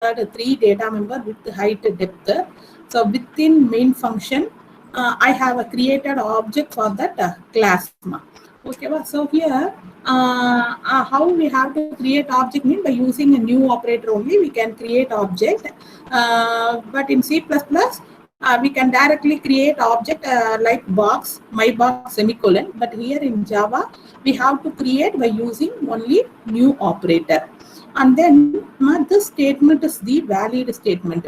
three data member with height depth. So within main function, I have created object for that class. Okay, so here how we have to create object mean by using a new operator only we can create object. But in C++, we can directly create object like box, my box semicolon. But here in Java, we have to create by using only new operator. And then this statement is the valid statement.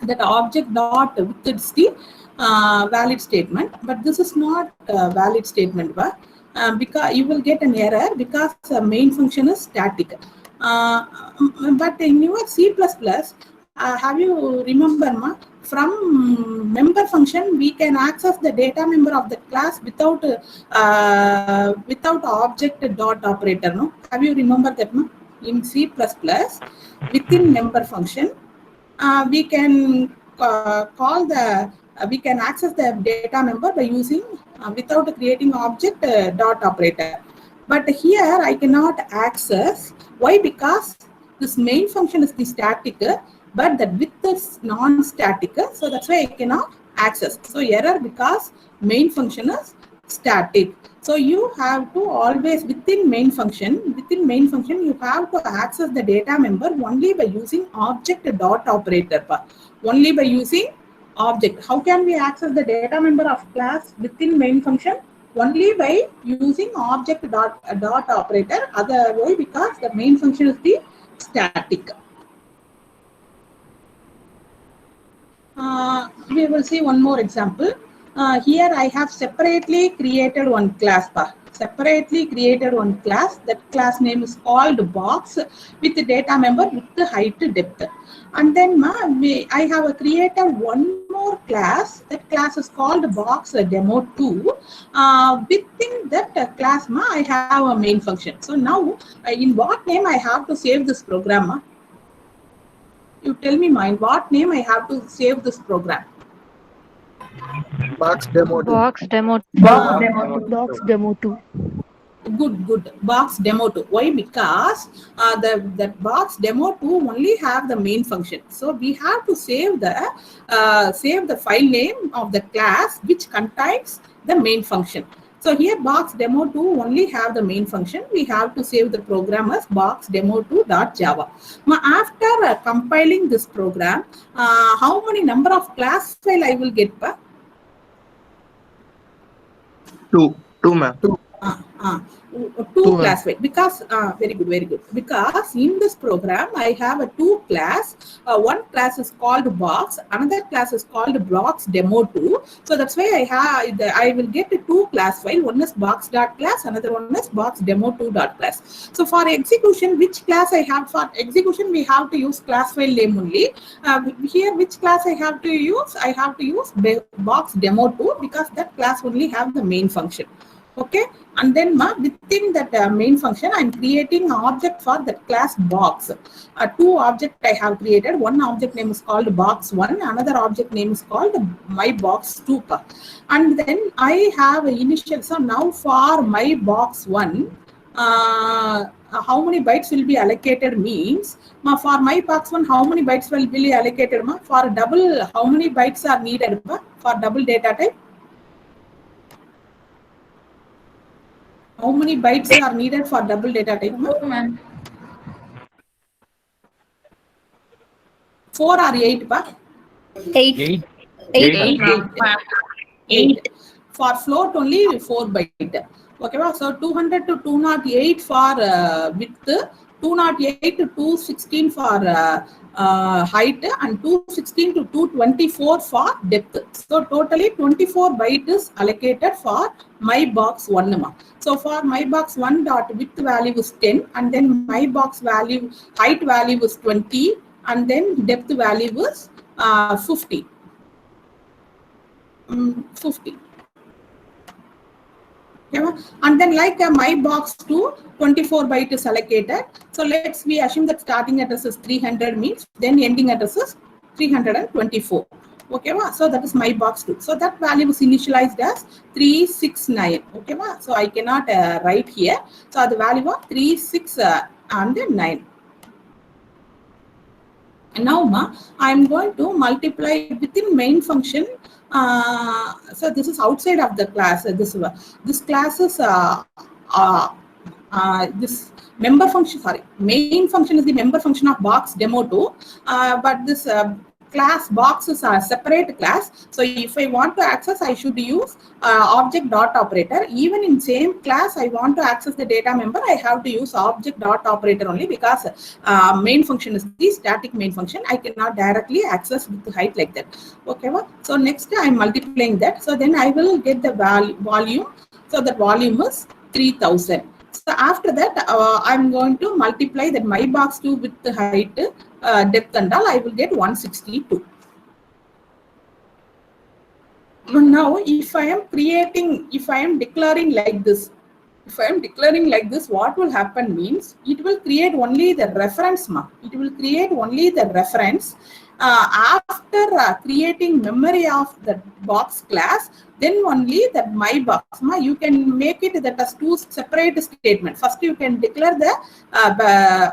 That object dot with it's the valid statement, but this is not valid statement. Because you will get an error because main function is static. But in your C++, have you remember from member function we can access the data member of the class without object dot operator. No, have you remember that in C++ within member function we can we can access the data member by using without creating object dot operator. But here I cannot access. Why? Because this main function is the static, but the width is non-static, so that's why I cannot access. So error because main function is static. So you have to always within main function you have to access the data member only by using object dot operator. Only by using object. How can we access the data member of class within main function? Only by using object dot operator. Otherwise, because the main function is the static. We will see one more example. Here I have separately created one class. That class name is called box with the data member with the height depth. And then I have created one more class. That class is called box demo2. Within that class I have a main function. So now in what name I have to save this program? You tell me in what name I have to save this program? Box demo 2. Box demo 2. Good. Box demo 2. Why? Because the box demo 2 only have the main function. So we have to save the file name of the class which contains the main function. So here box demo 2 only have the main function. We have to save the program as box demo2.java. Now after compiling this program, how many number of class file I will get? Two, ma'am. Two class file, because very good, because in this program I have a two class. One class is called box, another class is called box demo2. So that's why I will get a two class file. One is box.class, another one is box demo2.class. So for execution, which class I have? For execution we have to use class file name only. Here which class I have to use? I have to use box demo2 because that class only have the main function. Okay, and then within that main function I'm creating an object for that class box. Two objects I have created. One object name is called box1, another object name is called my box2. And then I have an initial. So now for my box1, how many bytes will be allocated means for my box1 how many bytes will be allocated? For double, how many bytes are needed for double data type? How many bytes are needed for double data type? 4 or 8? 8. For float only 4 byte. Okay, so 200 to 208 for width, 208 to 216 for height, and 216 to 224 for depth. So totally 24 byte is allocated for my box 1. So for my box 1 dot width value is 10, and then my box value height value is 20, and then depth value is 50. 50. And then like my box 2, 24 byte is allocated. So we assume that starting address is 300 means then ending address is 324. Okay, so that is my box 2. So that value is initialized as 369. Okay, so I cannot write here. So the value of 36 and then 9. And now I'm going to multiply within main function. So this is outside of the class. This class is uh, this member function. Sorry, main function is the member function of box demo 2. But this class boxes are separate class. So if I want to access, I should use object dot operator. Even in same class, I want to access the data member, I have to use object dot operator only, because main function is the static main function. I cannot directly access with height like that. Okay, so next I'm multiplying that. So then I will get the volume. So the volume is 3000. So after that, I'm going to multiply that my box 2 with the height, depth and all. I will get 162. Now, if I am declaring like this, what will happen means it will create only the reference. It will create only the reference. After creating memory of the box class, then only that my box, you can make it that as two separate statements. First, you can declare the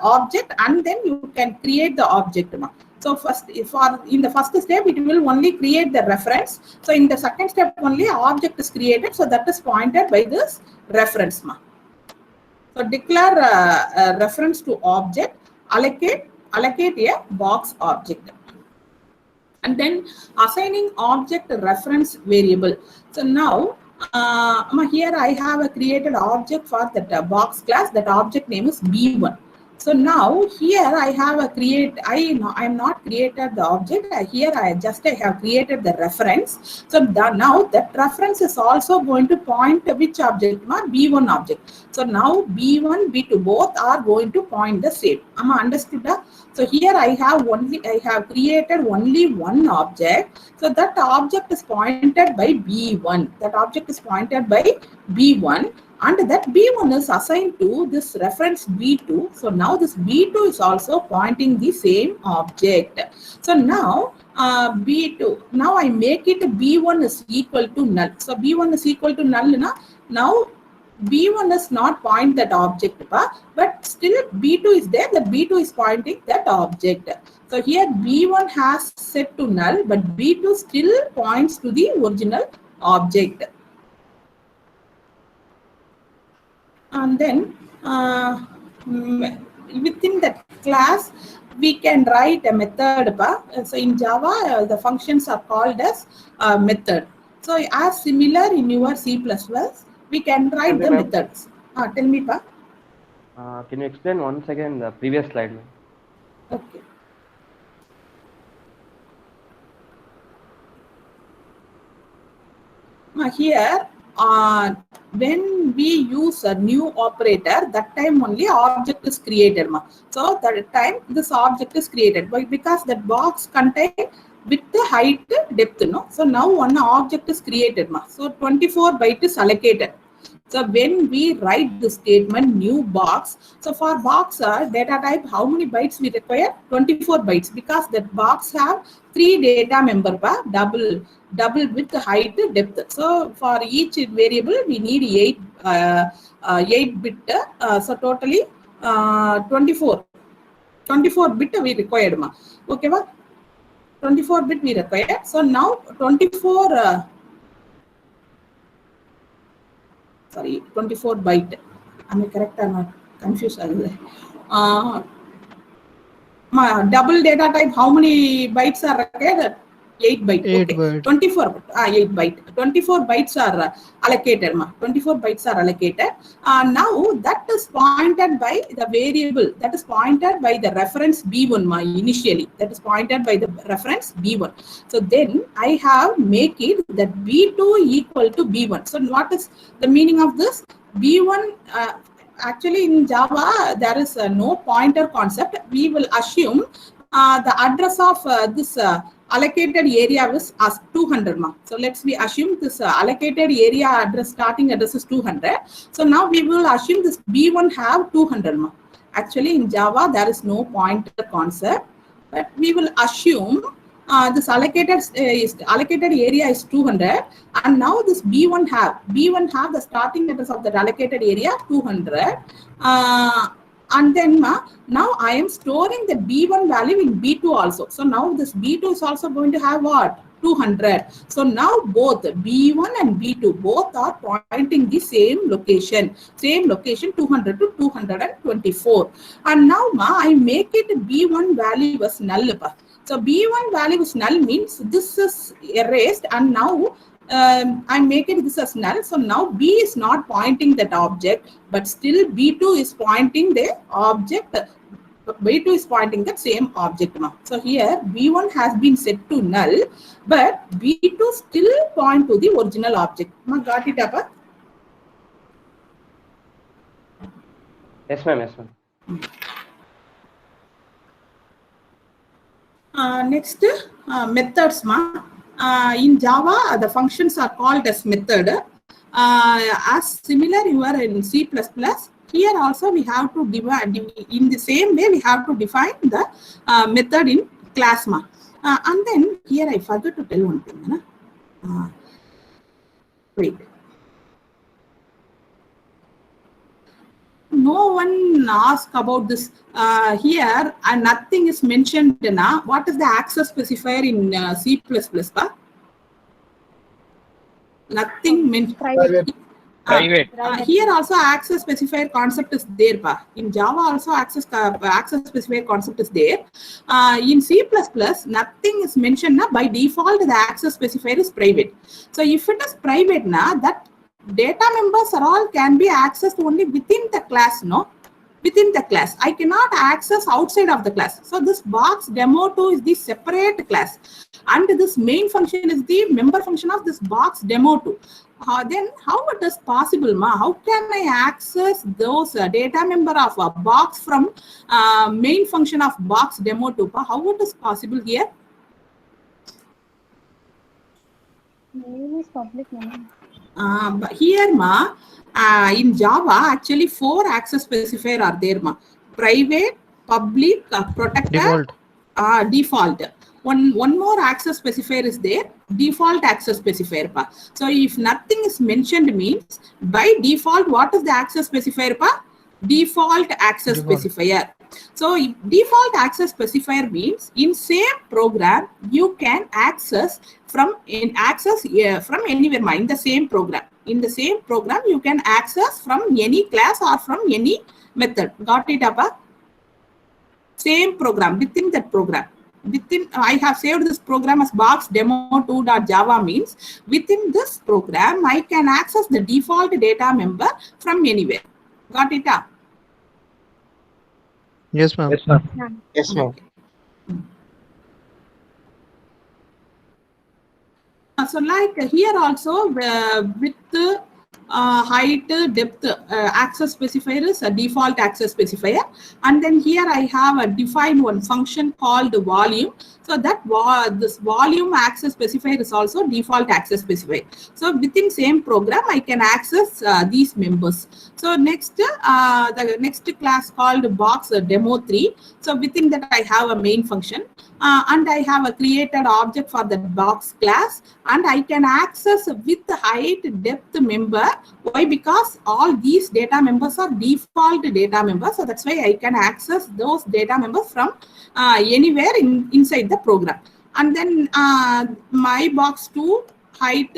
object, and then you can create the object. So first, in the first step, it will only create the reference. So in the second step, only object is created. So that is pointed by this reference. So declare a reference to object, allocate a box object. And then assigning object reference variable. So now here I have created object for that box class. That object name is B1. So now here I have I am not created the object. Here I have created the reference. So now that reference is also going to point to which object? B1 object. So now B1, B2 both are going to point the same. Understood? So here I have created only one object. So that object is pointed by B1. That object is pointed by B1. And that B1 is assigned to this reference B2. So now this B2 is also pointing the same object. So now B2, now I make it B1 is equal to null. So B1 is equal to null. Now B1 is not point that object, but still B2 is there. That B2 is pointing that object. So here B1 has set to null, but B2 still points to the original object. And then within that class, we can write a method. So in Java, the functions are called as method. So as similar in your C++, we can write the methods. Tell me, Pa. Can you explain once again the previous slide? Okay. Here, when we use a new operator, that time only object is created. So that time this object is created because that box contains with the height, depth. So now one object is created. So 24 byte is allocated. So when we write the statement new box, so for box data type, how many bytes we require? 24 bytes, because that box have 3 data member, double with the height, depth. So for each variable, we need 8 bit. So totally 24 bit we required. Okay, 24 bit we required. So now 24 byte. Am I correct or not? Confused. Double data type, how many bytes are required? 8 byte. 8 okay. byte. 24 8 byte. 24 bytes are allocated. 24 bytes are allocated. Now that is pointed by the variable. That is pointed by the reference B1 initially. That is pointed by the reference B1. So then I have make it that B2 equal to B1. So what is the meaning of this? B1 actually in Java there is no pointer concept. We will assume the address of this allocated area is as 200. So let's we assume this allocated area address, starting address is 200. So now we will assume this B1 have 200. Actually in Java there is no pointer concept, but we will assume this allocated area is 200, and now this B1 have the starting address of the allocated area 200. and then now I am storing the B1 value in B2 also. So now this B2 is also going to have what? 200. So now both B1 and B2 both are pointing the same location 200 to 224. And now I make it B1 value as null. So B1 value is null means this is erased, and now I make it this as null. So now B is not pointing that object, but still B2 is pointing the object. B2 is pointing the same object now. So here B1 has been set to null, but B2 still point to the original object. Got it, Appa? Yes, ma'am. Yes, ma'am. Next, methods. In Java, the functions are called as method. As similar you are in C++, here also we have to divide, in the same way we have to define the method in class. And then here I forgot to tell one thing. Wait. No one asked about this here, and nothing is mentioned. What is the access specifier in C++? Nothing mentioned. Private. Here also access specifier concept is there. In Java also access specifier concept is there. In C++, nothing is mentioned. By default, the access specifier is private. So if it is private, that data members are all can be accessed only within the class, within the class. I cannot access outside of the class. So this box demo2 is the separate class, and this main function is the member function of this box demo2. Then how it is possible? How can I access those data member of a box from main function of box demo2? How it is possible here? Name is public name. But here in Java actually 4 access specifier are there. Private, public, protected, default. One more access specifier is there, default access specifier. So if nothing is mentioned means by default what is the access specifier? Default access specifier. So default access specifier means in same program you can access from anywhere in the same program. In the same program you can access from any class or from any method. Got it, Appa? Same program, within that program. I have saved this program as box demo2.java means within this program I can access the default data member from anywhere. Got it? Yes, ma'am. Yeah. Yes, ma'am. So like here also with height, depth, access specifier is a default access specifier, and then here I have a defined one function called volume. So that this volume access specifier is also default access specifier. So within same program I can access these members. So next the next class called box demo3. So within that I have a main function. And I have a created object for the box class, and I can access with the height depth member. Why? Because all these data members are default data members, so that's why I can access those data members from anywhere inside the program. And then my box 2 height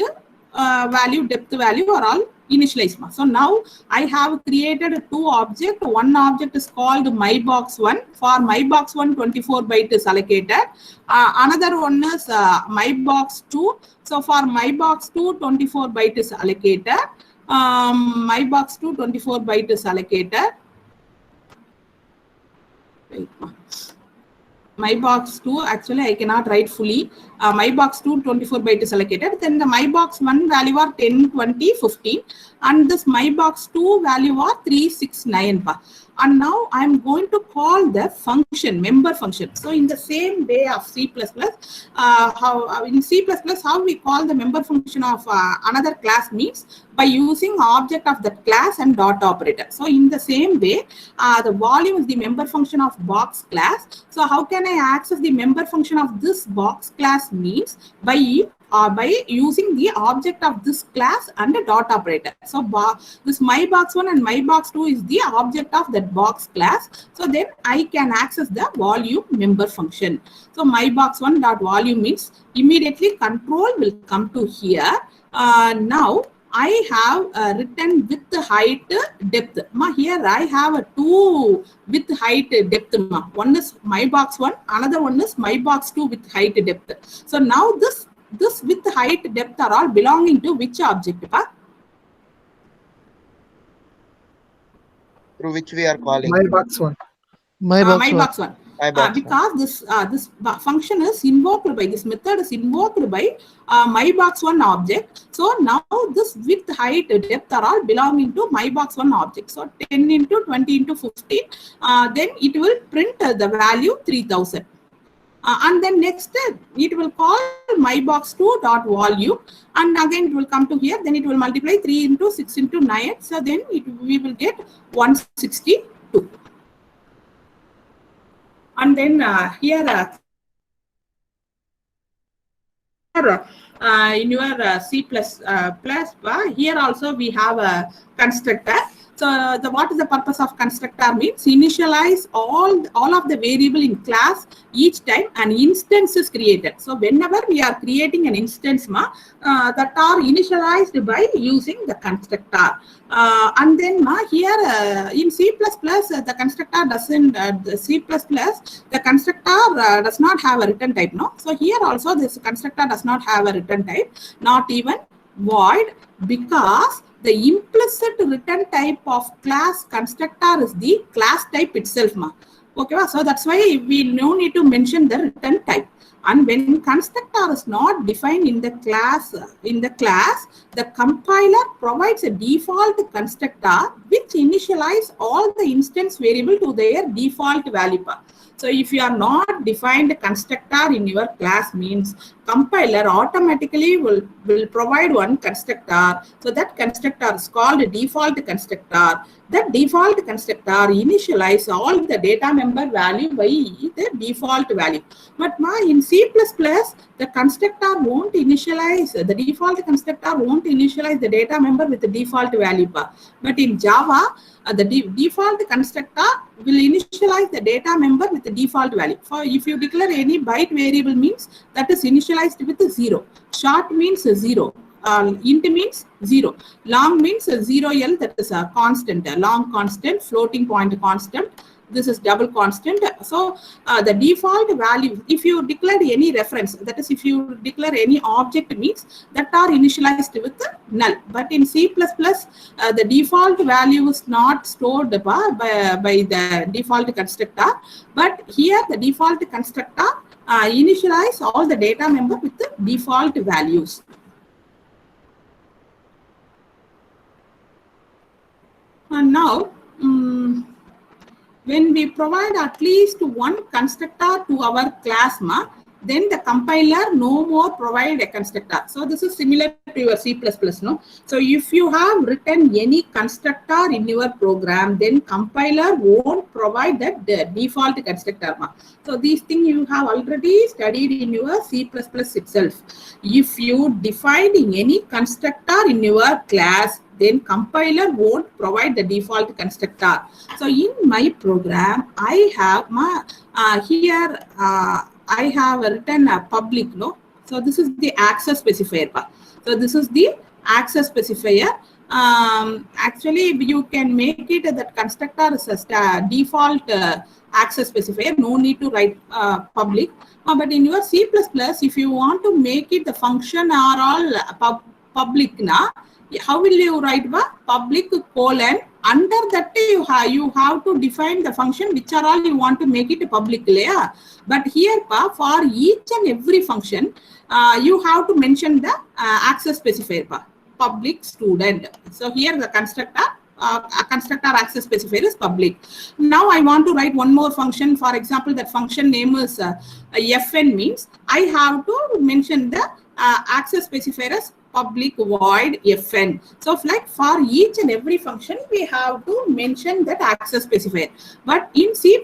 value, depth value are all initialized. So now I have created 2 objects. One object is called mybox1. For mybox1 24 byte is allocated. Another one is mybox2. So for mybox2 24 byte is allocated. Mybox2 24 byte is allocated. Wait, mybox2 actually I cannot write fully. Mybox2 24 byte is allocated. Then the mybox1 value are 10, 20, 15, and this mybox2 value are 3, 6, 9. And now I am going to call the function, member function. So in the same way of C++, how in C++ how we call the member function of another class means by using object of that class and dot operator. So in the same way, the volume is the member function of box class. So how can I access the member function of this box class means by by using the object of this class and a dot operator. So this my box 1 and my box 2 is the object of that box class. So then I can access the volume member function. So my box 1 dot volume means immediately control will come to here. Now I have written width, height, depth. Here I have a 2 with height, depth. One is my box 1, another one is my box 2 with height, depth. So now this width, height, depth are all belonging to which object? Through which we are calling? My box 1. My box my box 1. Because this function is invoked by, this method is invoked by my box 1 object. So now this width, height, depth are all belonging to my box 1 object. So 10 into 20 into 15, then it will print the value 3000. And then next it will call my box 2 dot volume, and again it will come to here. Then it will multiply 3 into 6 into 9. So then we will get 162. And then here in your C++, here also we have a constructor. So what is the purpose of constructor means initialize all of the variable in class each time an instance is created. So whenever we are creating an instance that are initialized by using the constructor. And then here in C++, the constructor doesn't, the constructor does not have a return type. No. So here also this constructor does not have a return type, not even void, because the implicit return type of class constructor is the class type itself. Okay, so that's why we no need to mention the return type. And when constructor is not defined in the class, the compiler provides a default constructor which initialize all the instance variable to their default value. So if you are not defined a constructor in your class means compiler automatically will provide one constructor. So that constructor is called a default constructor. That default constructor initialize all the data member value by the default value. But in C++, the constructor won't initialize, the default constructor won't initialize the data member with the default value. But in Java, the default constructor will initialize the data member with the default value. For if you declare any byte variable means that is initialized with 0. Short means 0. Int means 0. Long means 0L, that is a constant, a long constant, floating point constant. This is double constant. So the default value, if you declare any reference, that is if you declare any object means that are initialized with null. But in C++, the default value is not stored by the default constructor. But here the default constructor initialize all the data member with the default values. And now, when we provide at least one constructor to our class, then the compiler no more provide a constructor. So this is similar to your C++. No? So if you have written any constructor in your program, then compiler won't provide that default constructor. So these things you have already studied in your C++ itself. If you define any constructor in your class, then compiler won't provide the default constructor. So in my program, I have here I have written a public. No, so this is the access specifier. So this is the access specifier. Actually, you can make it that constructor is a default access specifier. No need to write public. But in your C++, if you want to make it the function are all public now. How will you write public colon? Under that you have to define the function which are all you want to make it a public layer. But here for each and every function you have to mention the access specifier public student. So here the constructor access specifier is public. Now I want to write one more function. For example, that function name is fn means I have to mention the access specifier as public void fn. So like for each and every function, we have to mention that access specifier. But in C++,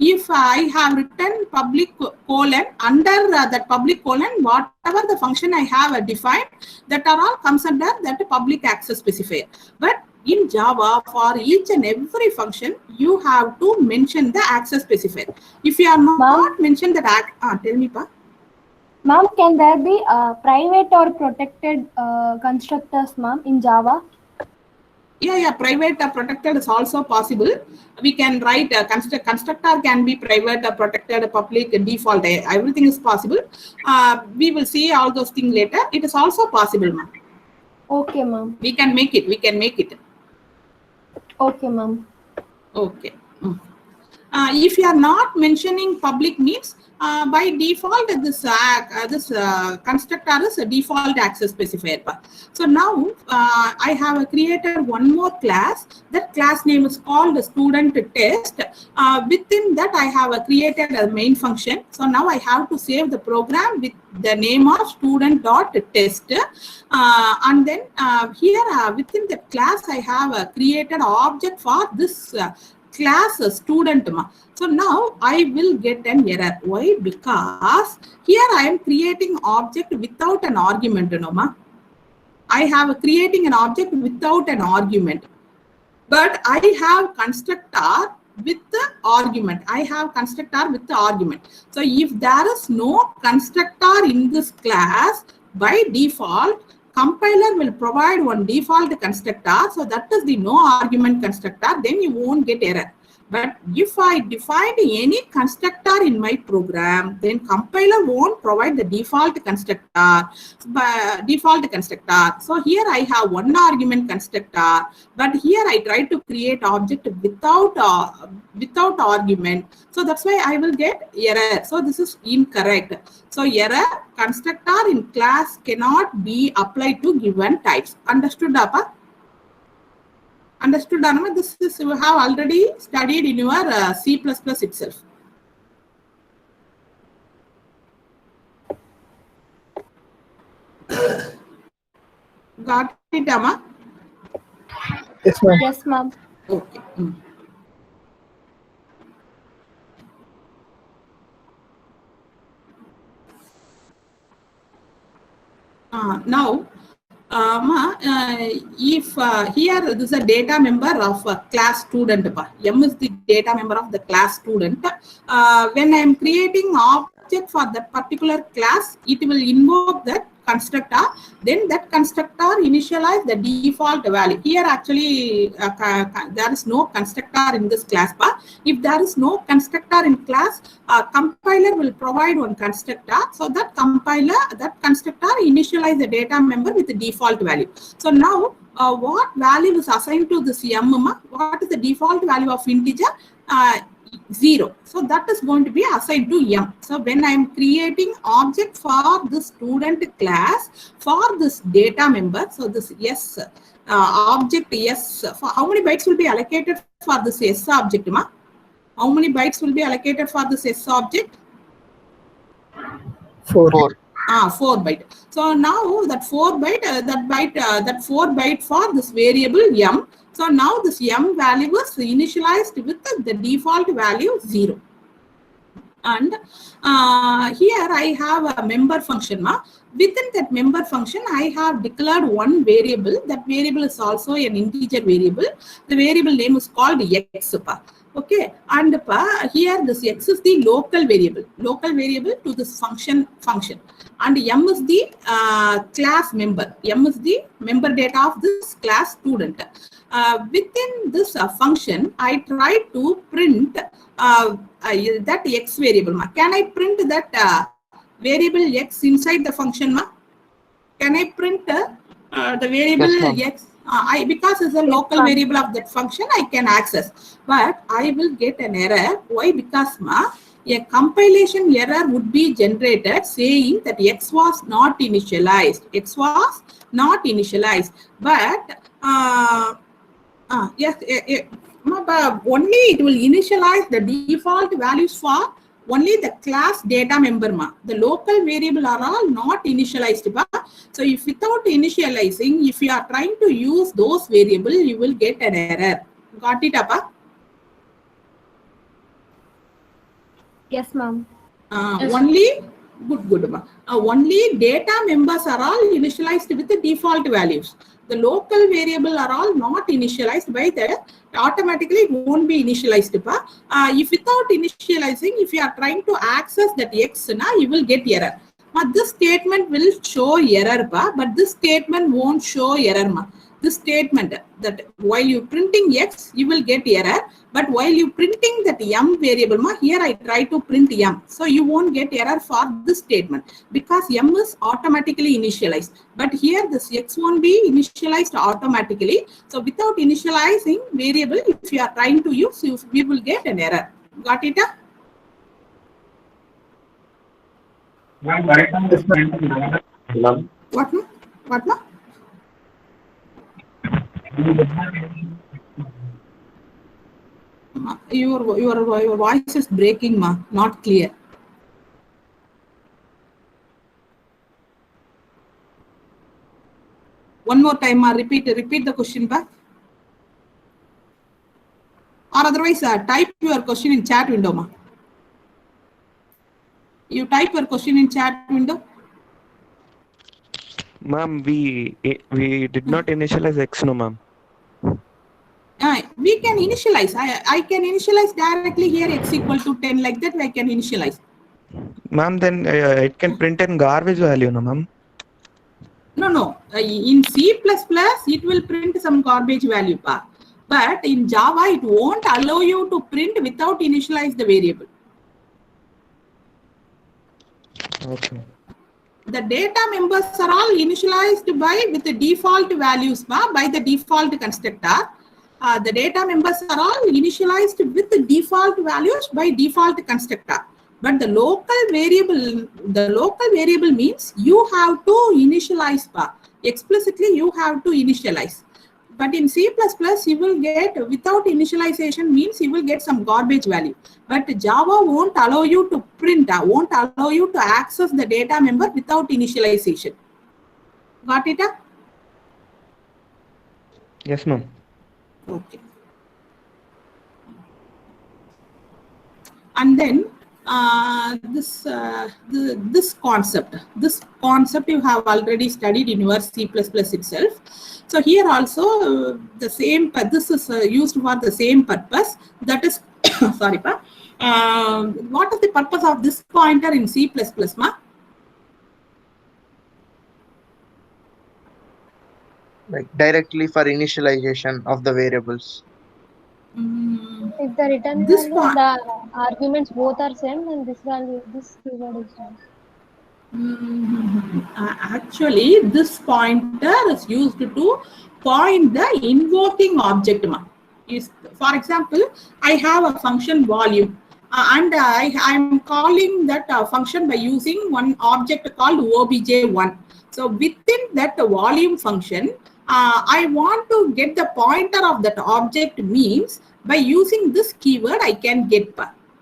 if I have written public colon, under that public colon, whatever the function I have defined, that are all comes under that public access specifier. But in Java, for each and every function, you have to mention the access specifier. If you are not mention that, tell me, Pa. Ma'am, can there be private or protected constructors, ma'am, in Java? Yeah, private protected is also possible. We can write constructor can be private, protected, public, default. Everything is possible. We will see all those things later. It is also possible, ma'am. Okay, ma'am. We can make it. Okay, ma'am. Okay. If you are not mentioning public means, by default, this constructor is a default access specifier. So now I have created one more class. That class name is called student test. Within that, I have created a main function. So now I have to save the program with the name of student.test. And then here within the class, I have created an object for this class student. So now I will get an error. Why? Because here I am creating object without an argument. I have creating an object without an argument, but I have constructor with the argument. So if there is no constructor in this class, by default, compiler will provide one default constructor. So that is the no argument constructor. Then you won't get error. But if I define any constructor in my program, then compiler won't provide the default constructor. So here I have one argument constructor, but here I try to create object without argument. So that's why I will get error. So this is incorrect. So error, constructor in class cannot be applied to given types. Understood, Appa? Understood, Anama? This is you have already studied in your C++ itself. Got it, Amma? Yes, ma'am. Yes, ma'am. Okay. Now, if here this is a data member of a class student, M is the data member of the class student. When I am creating object for that particular class, it will invoke that constructor. Then that constructor initialize the default value. Here actually there is no constructor in this class. If there is no constructor in class, compiler will provide one constructor. So that constructor initialize the data member with the default value. So now what value is assigned to this M? What is the default value of integer? 0. So that is going to be assigned to M. So when I am creating object for the student class for this data member, so this S object S, for how many bytes will be allocated for this S object? How many bytes will be allocated for this S object? 4. 4 byte. So now that 4 byte, that 4 byte for this variable M. So now this M value is initialized with the default value 0. And here I have a member function. Within that member function, I have declared one variable. That variable is also an integer variable. The variable name is called X. Okay, and here this X is the local variable to this function. And M is the class member. M is the member data of this class student. Within this function, I try to print that X variable. Can I print that variable X inside the function? Can I print the variable Yes, X? Because it's a local variable of that function, I can access. But I will get an error. Why? Because a compilation error would be generated saying that X was not initialized. X was not initialized. But yes, only it will initialize the default values for only the class data member ma. The local variable are all not initialized pa. So if without initializing, if you are trying to use those variable, you will get an error. Got it apa? Yes, ma'am. Only good ma. Only data members are all initialized with the default values. The local variable are all not initialized by the automatically it won't be initialized pa. If without initializing, if you are trying to access that x na, you will get error. But this statement will show error pa, but this statement won't show error ma. This statement that while you printing x, you will get error, but while you printing that m variable ma, here I try to print m, so you won't get error for this statement because m is automatically initialized, but here this x won't be initialized automatically. So without initializing variable, if you are trying to use, we will get an error. Got it? Ma'am, right now this ma'am. What ma? What ma? Your voice is breaking ma, not clear. One more time ma, repeat the question back. Or otherwise type your question in chat window ma. You type your question in chat window. Ma'am, we did not initialize x, no, ma'am. We can initialize. I can initialize directly here x equal to 10, like that I can initialize. Ma'am, then it can print in garbage value, no, ma'am? No. In C++, it will print some garbage value pa. But in Java, it won't allow you to print without initialize the variable. Okay. The data members are all initialized with the default values by the default constructor. The data members are all initialized with the default values by default constructor. But the local variable means you have to initialize explicitly. You have to initialize. But in C++, you will get without initialization means you will get some garbage value. But Java won't allow you to print, won't allow you to access the data member without initialization. Got it? Yes, ma'am. Okay. And then this concept you have already studied in your C++ itself. So here also the same, this is used for the same purpose. That is, sorry, what is the purpose of this pointer in C++, ma? Like directly for initialization of the variables. If the return This value, one, the arguments both are same, then this value, this keyword is done. Actually, this pointer is used to point the invoking object. For example, I have a function volume and I'm calling that function by using one object called obj1. So within that volume function, I want to get the pointer of that object means by using this keyword I can get.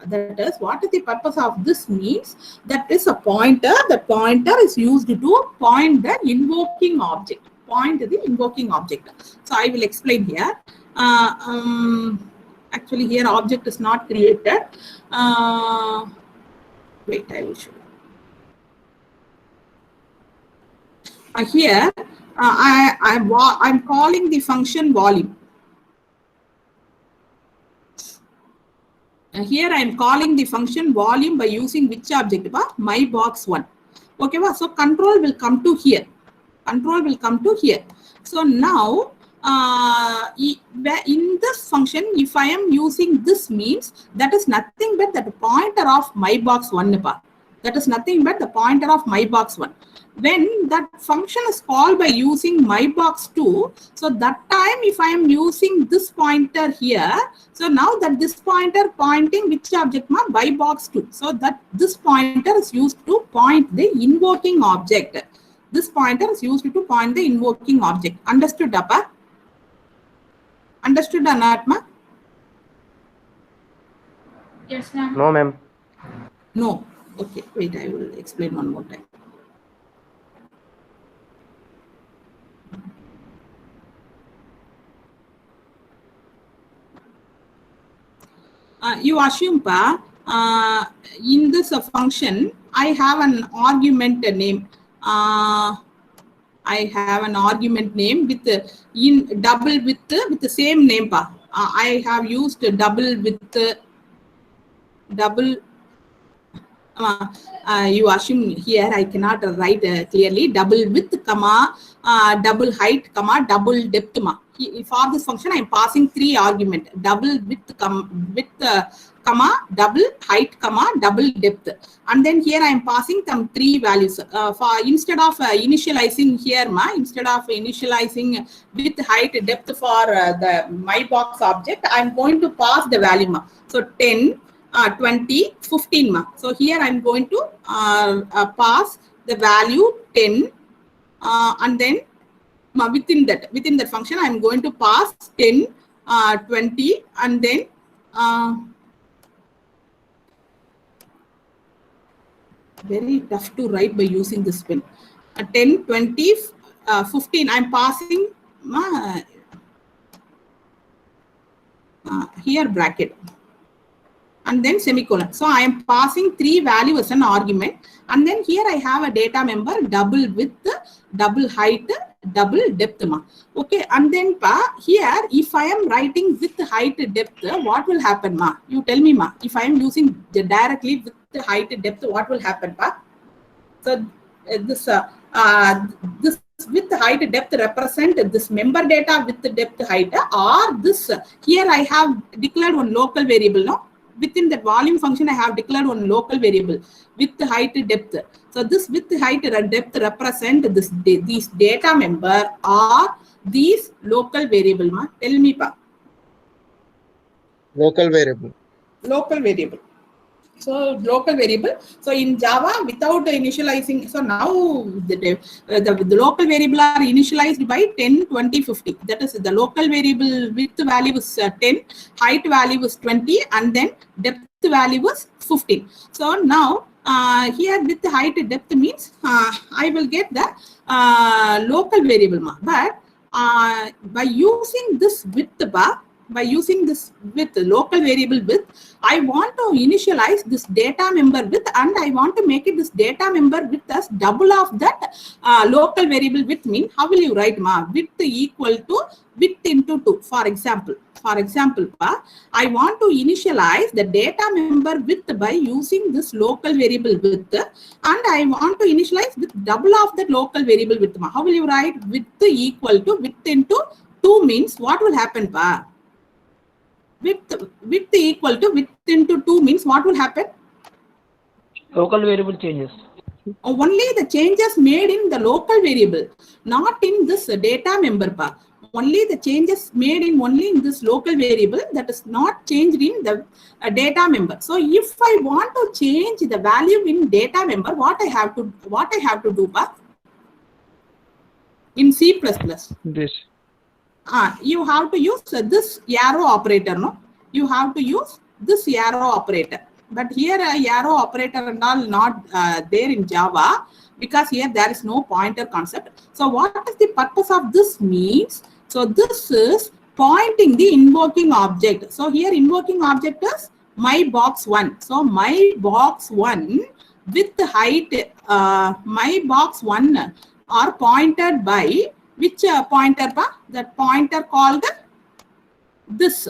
That is, what is the purpose of this means? That is a pointer. The pointer is used to point the invoking object. Point the invoking object. So I will explain here. Actually, here object is not created. Wait, I will show you. Here, I'm calling the function volume. Here I am calling the function volume by using which object? My box1. Okay, so control will come to here. Control will come to here. So now in this function, if I am using this means that is nothing but that pointer of my box1. That is nothing but the pointer of my box1. When that function is called by using my box2, so that time if I am using this pointer here, so now that this pointer pointing which object? By box2. So that this pointer is used to point the invoking object. This pointer is used to point the invoking object. Understood, Appa? Understood, Anatma? Yes, ma'am. No, ma'am. No. Okay, wait, I will explain one more time. You assume in this function, I have an argument name. I have an argument name with in double with the same name. I have used double with double. You assume here I cannot write clearly double width comma double height comma double depth for this function I am passing three argument double width comma double height comma double depth, and then here I am passing some three values for instead of initializing here instead of initializing with height depth for the my box object I am going to pass the value so 10 20, 15 So here I'm going to pass the value 10 and then within that function I'm going to pass 10, 20 and then very tough to write by using this pen. 10, 20, 15 I'm passing here bracket and then semicolon. So I am passing three values as an argument, and then here I have a data member double width, double height, double depth. Okay, and then here if I am writing with height depth, what will happen You tell me if I am using directly with the height depth, what will happen So this with height depth represent this member data with the depth height, or this here I have declared one local variable within that volume function I have declared one local variable with height depth. So this with height depth represent these data member or these local variable tell me Local variable. Local variable. So local variable. So in Java, without initializing, so now the local variable are initialized by 10, 20, 50. That is the local variable width value is 10, height value is 20, and then depth value is 15. So now here with the height depth means I will get the local variable. But by using this width by using this with local variable width, I want to initialize this data member width and I want to make it this data member width as double of that local variable width mean how will you write width equal to width into 2. For example, I want to initialize the data member width by using this local variable width and I want to initialize with double of that local variable width. How will you write width equal to width into 2 means what will happen width equal to width into 2 means what will happen? Local variable changes. Only the changes made in the local variable, not in this data member. Only the changes made in only in this local variable that is not changed in the data member. So if I want to change the value in data member, what I have to do in C++? This. You have to use this arrow operator, You have to use this arrow operator. But here arrow operator and all not there in Java because here there is no pointer concept. So what is the purpose of this means? So this is pointing the invoking object. So here invoking object is my box 1. So my box 1 with the height, my box 1 are pointed by which pointer? That pointer called this,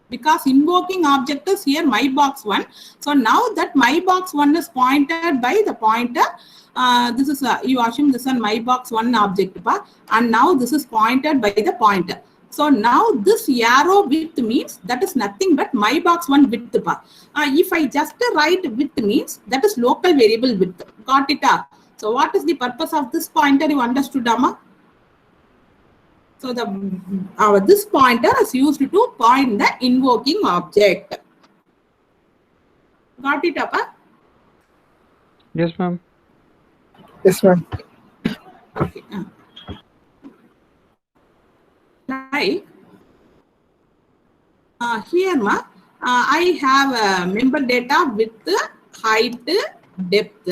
because invoking object is here my box 1. So now that my box 1 is pointed by the pointer. This is you assume this is my box 1 object, and now this is pointed by the pointer. So now this arrow width means that is nothing but my box 1 width. If I just write width means that is local variable width. Got it? So what is the purpose of this pointer? You understood, Amma? So this pointer is used to point the invoking object. Got it, Appa? Yes, ma'am. Yes, ma'am. Okay. Right. Here, I have member data with height, depth.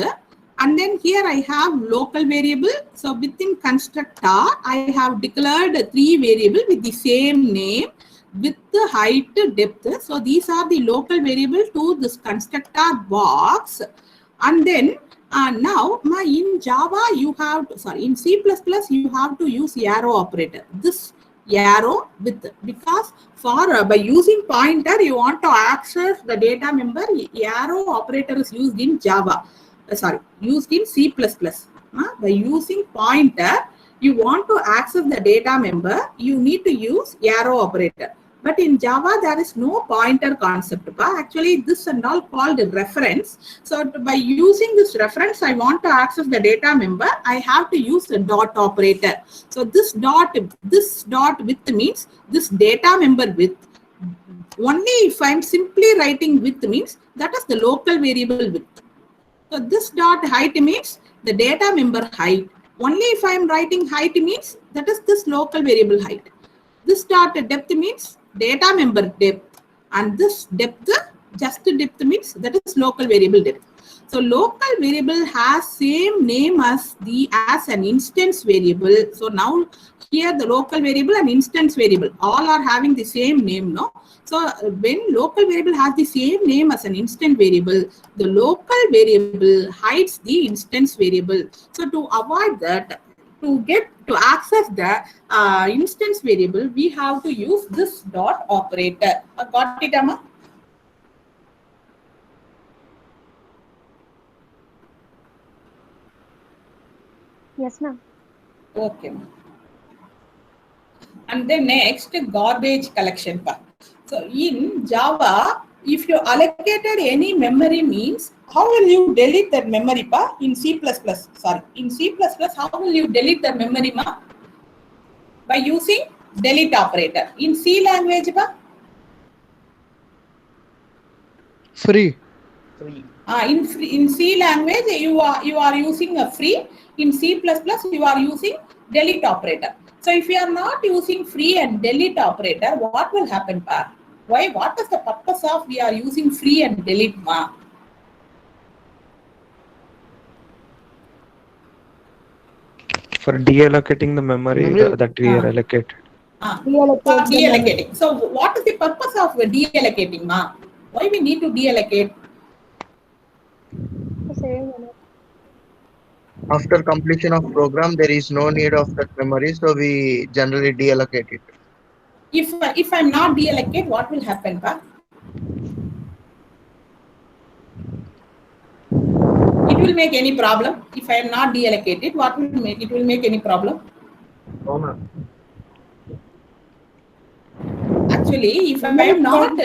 And then here I have local variable. So within constructor, I have declared 3 variables with the same name with the height, depth. So these are the local variable to this constructor box. And then now in Java you have to, sorry, in C++ you have to use arrow operator. This arrow with, because for by using pointer you want to access the data member, arrow operator is used in Java. Used in C++. By using pointer, you want to access the data member, you need to use arrow operator. But in Java, there is no pointer concept. Actually, this is all called reference. So by using this reference, I want to access the data member, I have to use the dot operator. So this dot width means this data member width. Only if I'm simply writing width means that is the local variable width. So this dot height means the data member height. Only if I am writing height means that is this local variable height. This dot depth means data member depth. And this depth, just depth means that is local variable depth. So local variable has same name as an instance variable. So now here the local variable and instance variable all are having the same name, no? So when local variable has the same name as an instance variable, the local variable hides the instance variable. So to avoid that, to access the instance variable, we have to use this dot operator. Got it, Amma? Yes, ma'am. Okay. And then next, garbage collection part. So in Java, if you allocated any memory means, how will you delete that memory pa? In C++, sorry, in C++, how will you delete the memory ma? By using delete operator. In C language pa? Free. In C language, you are using a free. In C++, you are using delete operator. So if you are not using free and delete operator, what will happen pa? Why? What is the purpose of we are using free and delete ma? For deallocating the memory that we are allocated. For deallocating. So what is the purpose of deallocating ma? Why we need to deallocate? After completion of program, there is no need of that memory, so we generally deallocate it. If I'm not deallocate, what will happen pa? It will make any problem. If I am not deallocated, what will make it will make any problem? No, ma'am. Actually, if I am not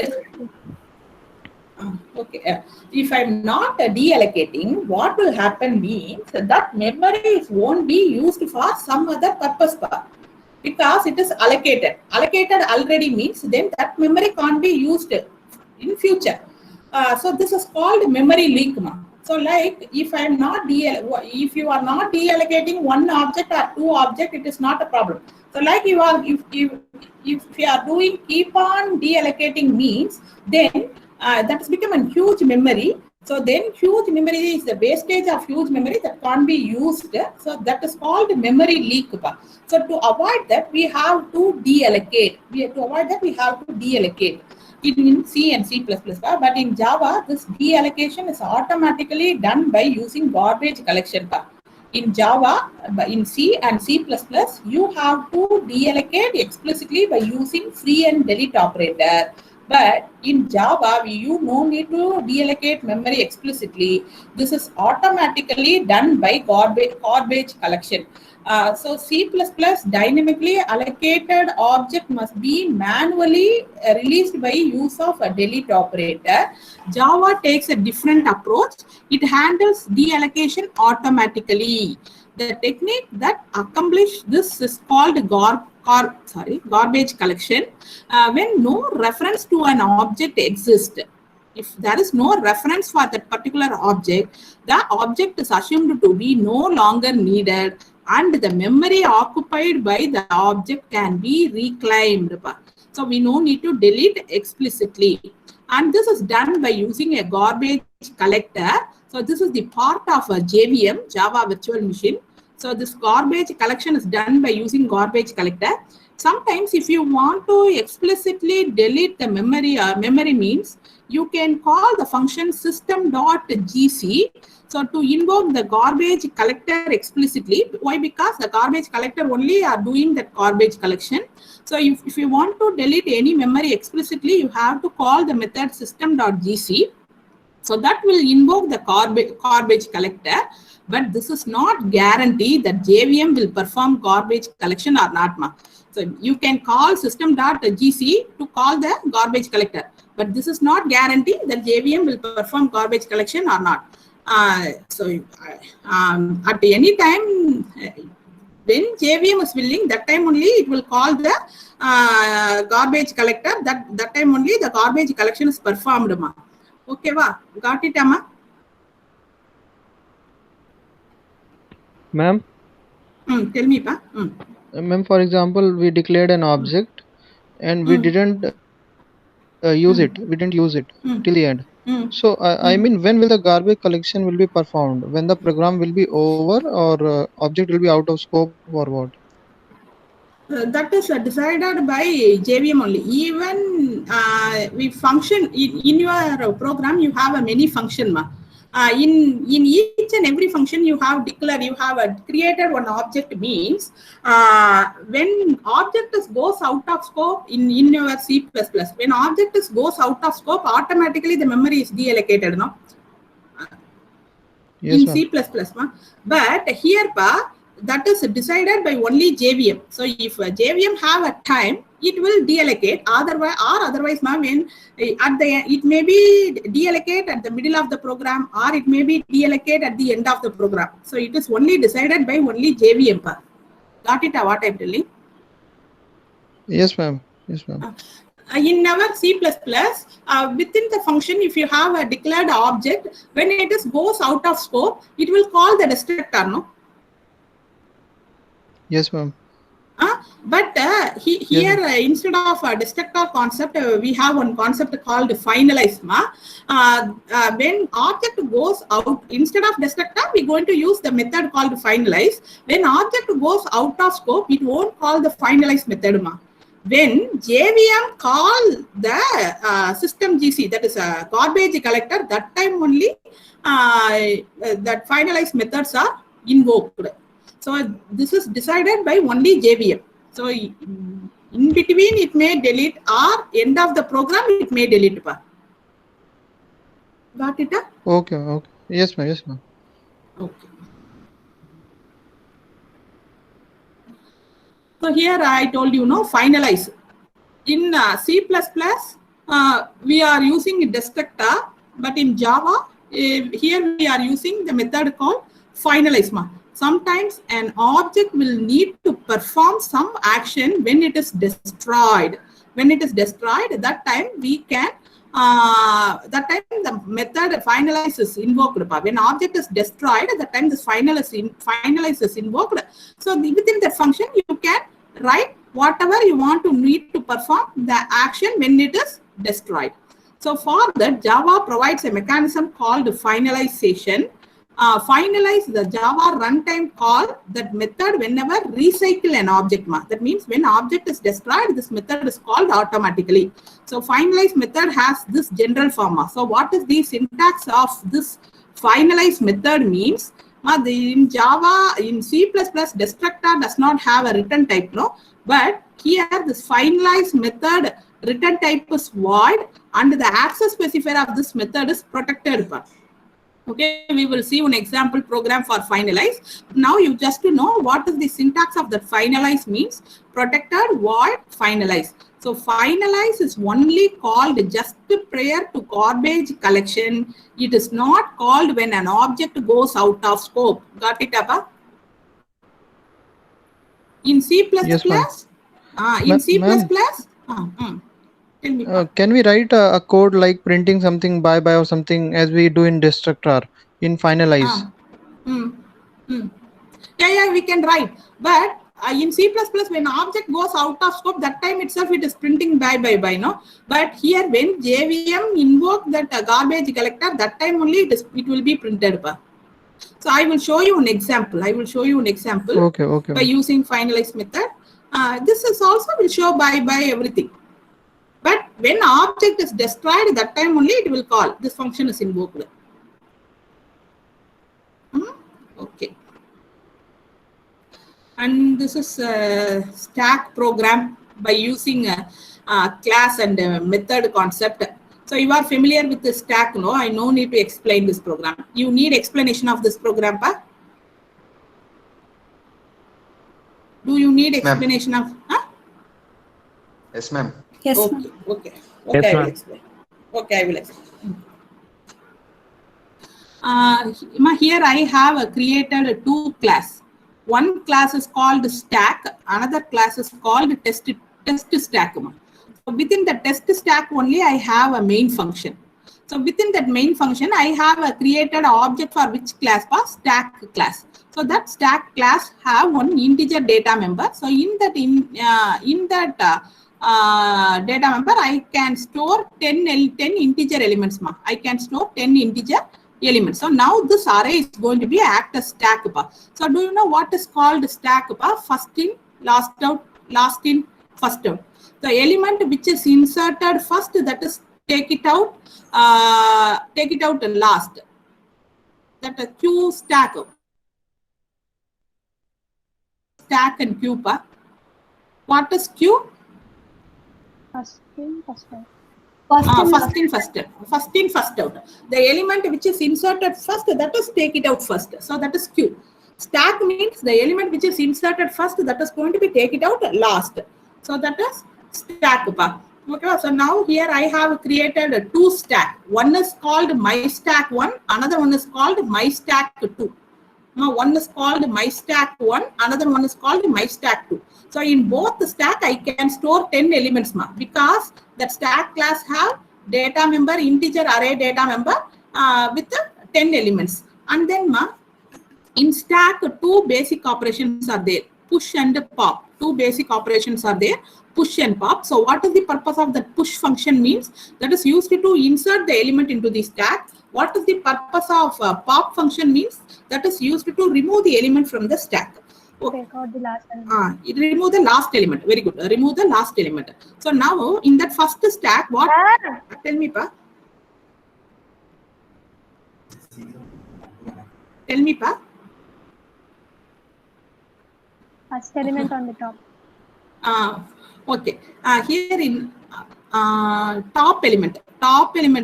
if I'm not deallocating, what will happen means that memory won't be used for some other purpose because it is allocated. Allocated already means then that memory can't be used in future. So this is called memory leak. So like if I'm not if you are not deallocating one object or two objects, it is not a problem. So like you are if you are doing keep on deallocating means then that has become a huge memory. So then huge memory is the wastage of huge memory that can't be used. So that is called memory leak. So to avoid that, we have to deallocate. We have to deallocate in C and C++. But in Java, this deallocation is automatically done by using garbage collection. In Java, in C and C++, you have to deallocate explicitly by using free and delete operator. But in Java, you no need to deallocate memory explicitly. This is automatically done by garbage collection. So C++ dynamically allocated object must be manually released by use of a delete operator. Java takes a different approach. It handles deallocation automatically. The technique that accomplishes this is called garbage collection. When no reference to an object exists, if there is no reference for that particular object, the object is assumed to be no longer needed and the memory occupied by the object can be reclaimed. So we no need to delete explicitly. And this is done by using a garbage collector. So this is the part of a JVM, Java Virtual Machine. So this garbage collection is done by using garbage collector. Sometimes if you want to explicitly delete the memory, memory means you can call the function system.gc. So to invoke the garbage collector explicitly. Why? Because the garbage collector only are doing that garbage collection. So if you want to delete any memory explicitly, you have to call the method system.gc. So that will invoke the garbage collector. But this is not guarantee that JVM will perform garbage collection or not. So you can call system.gc to call the garbage collector. But this is not guarantee that JVM will perform garbage collection or not. At any time, when JVM is willing, that time only it will call the garbage collector. That time only the garbage collection is performed. Okay, got it, Amma? Ma'am? Tell me, Pa. Ma'am, for example, we declared an object and we didn't use it. We didn't use it till the end. So I mean, when will the garbage collection will be performed? When the program will be over, or object will be out of scope, or what? That is decided by JVM only. Even we function in your program, you have a many function. In each and every function you have declared, you have created one object means when object goes out of scope in your C++, when object goes out of scope, automatically the memory is deallocated, no? Yes, in C++. But here, that is decided by only JVM. So if JVM have a time, it will deallocate. Otherwise, when at the it may be deallocate at the middle of the program, or it may be deallocate at the end of the program. So it is only decided by only JVM. Got it? What I'm telling? Yes, ma'am. Yes, ma'am. In our C++, within the function, if you have a declared object, when it goes out of scope, it will call the destructor, no? Yes, ma'am. But here, instead of a destructor concept, we have one concept called finalize. When object goes out, instead of destructor, we're going to use the method called finalize. When object goes out of scope, it won't call the finalize method. When JVM call the system GC, that is a garbage collector, that time only that finalize methods are invoked. So this is decided by only JVM. So in between it may delete, or end of the program it may delete. Got it? Okay, okay. Yes, ma'am. Yes, ma'am. Okay. So here I told you, finalize. In C++, we are using a destructor, but in Java, here we are using the method called finalize. Sometimes an object will need to perform some action when it is destroyed. When it is destroyed, that time we can, that time the method finalize is invoked. When object is destroyed, at that time this finalize is invoked. So within that function, you can write whatever you want to need to perform the action when it is destroyed. So for that, Java provides a mechanism called finalization. Finalize the Java runtime call that method whenever recycle an object. That means when object is destroyed, this method is called automatically. So finalize method has this general form. So what is the syntax of this finalize method means? In Java, in C++, destructor does not have a return type, but here this finalize method return type is void, and the access specifier of this method is protected. Okay, we will see one example program for finalize. Now you just to know what is the syntax of the finalize means. Protected, void, finalize. So finalize is only called just prior to garbage collection. It is not called when an object goes out of scope. Got it, Abba? In C++? Yes, in C++? Can we write a code like printing something bye-bye or something as we do in destructor in finalize? Yeah, we can write. But in C++, when object goes out of scope, that time itself it is printing by, no? But here when JVM invoke that garbage collector, that time only it will be printed. So I will show you an example. Okay. By using finalize method. This is also will show by everything. But when object is destroyed, that time only it will call. This function is invoked. Okay. And this is a stack program by using a class and a method concept. So you are familiar with the stack, no? I no need to explain this program. You need explanation of this program, pa? Do you need explanation of? Huh? Yes, ma'am. Yes. Okay. Yes, I will ma'am. explain. Okay, I will explain. Here I have created two classes. One class is called stack, another class is called test stack. So within the test stack only I have a main function. So within that main function I have created an object for which class? For stack class. So that stack class have one integer data member. So in that data member I can store 10 integer elements. I can store 10 integer elements. So now this array is going to be act as stack bar. So do you know what is called stack bar? First in, last out, last in, first out. The element which is inserted first, that is take it out last. That is Q stack. Stack and Q bar. What is Q? First in, first out. First in, first out. The element which is inserted first, that is take it out first. So that is Q. Stack means the element which is inserted first, that is going to be take it out last. So that is stack bar. Okay, so now here I have created two stack. One is called my stack 1, another one is called my stack 2. Now one is called my stack 1, another one is called my stack 2. So in both the stack I can store 10 elements because that stack class have data member, integer array data member with 10 elements. And then in stack 2 basic operations are there, push and pop. 2 basic operations are there, push and pop. So what is the purpose of that push function means? That is used to insert the element into the stack. What is the purpose of pop function means? That is used to remove the element from the stack. Okay. Take out the last element. It remove the last element. Very good. Remove the last element. So now in that first stack, what? Tell me, pa. Tell me, pa. First element on the top. Okay. Here in top element,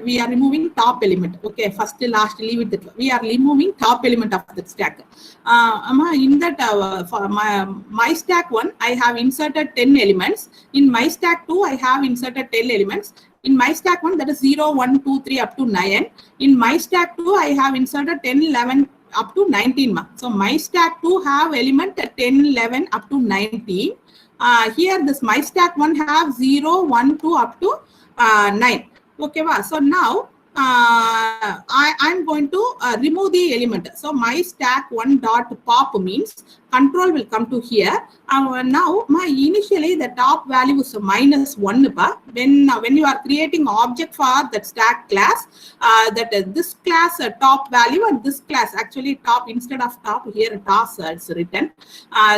we are removing top element. Okay, first last leave it. We are removing top element of the stack. In that for my stack 1, I have inserted 10 elements. In my stack 2, I have inserted 10 elements. In my stack 1, that is 0, 1, 2, 3 up to 9. In my stack 2, I have inserted 10, 11 up to 19. So my stack 2 have element 10, 11 up to 19. Here this my stack 1 have 0, 1, 2 up to 9. Okay, so now I'm going to remove the element. So my stack 1 dot pop means control will come to here. Now initially the top value is -1. When you are creating object for that stack class, this class top value and this class actually top instead of top here toss it's written.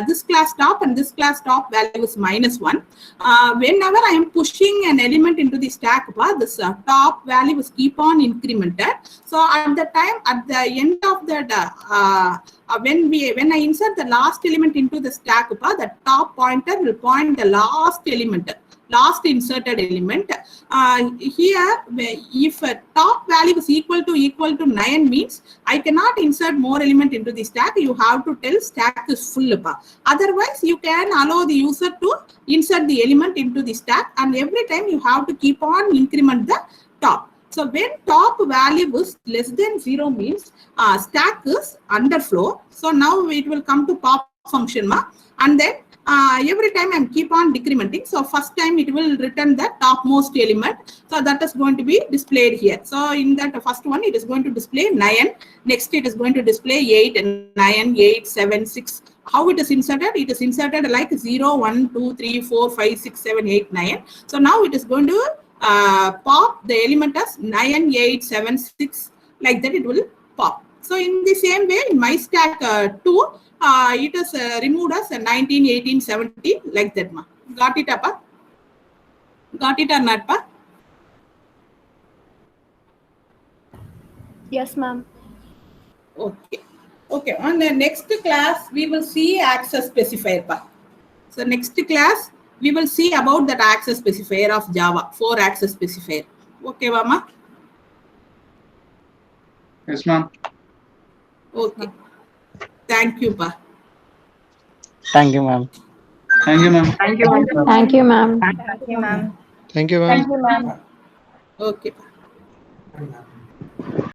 This class top and this class top value is -1. Whenever I am pushing an element into the stack bar, this top value is keep on incremented. So at the time, at the end of that, when I insert the last element into the stack bar, the top pointer will point the last element, last inserted element. Here, if top value is equal to 9 means I cannot insert more element into the stack. You have to tell stack is full. Otherwise, you can allow the user to insert the element into the stack, and every time you have to keep on increment the top. So when top value is less than 0 means stack is underflow. So now it will come to pop function and then every time I keep on decrementing. So first time it will return the topmost element. So that is going to be displayed here. So in that first one it is going to display 9. Next it is going to display 8 and 9, 8, 7, 6. how it is inserted? It is inserted like 0, 1, 2, 3, 4, 5, 6, 7, 8, 9. So now it is going to pop the element as 9, 8, 7, 6, like that it will pop. So in the same way, in my stack 2, it is removed as 19, 18, 17, like that. Ma. Got it, Appa? Got it or not, Pa? Yes, ma'am. Okay. Okay. On the next class, we will see access specifier. Pa. So next class, we will see about that access specifier of Java, 4 access specifier. Okay, Mama? Yes, ma'am. Okay. Thank you, Pa. Thank you, ma'am. Thank you, ma'am. Thank you, ma'am. Thank you, ma'am. Thank you, ma'am. Thank you, ma'am. Thank you, ma'am. Okay. Pa.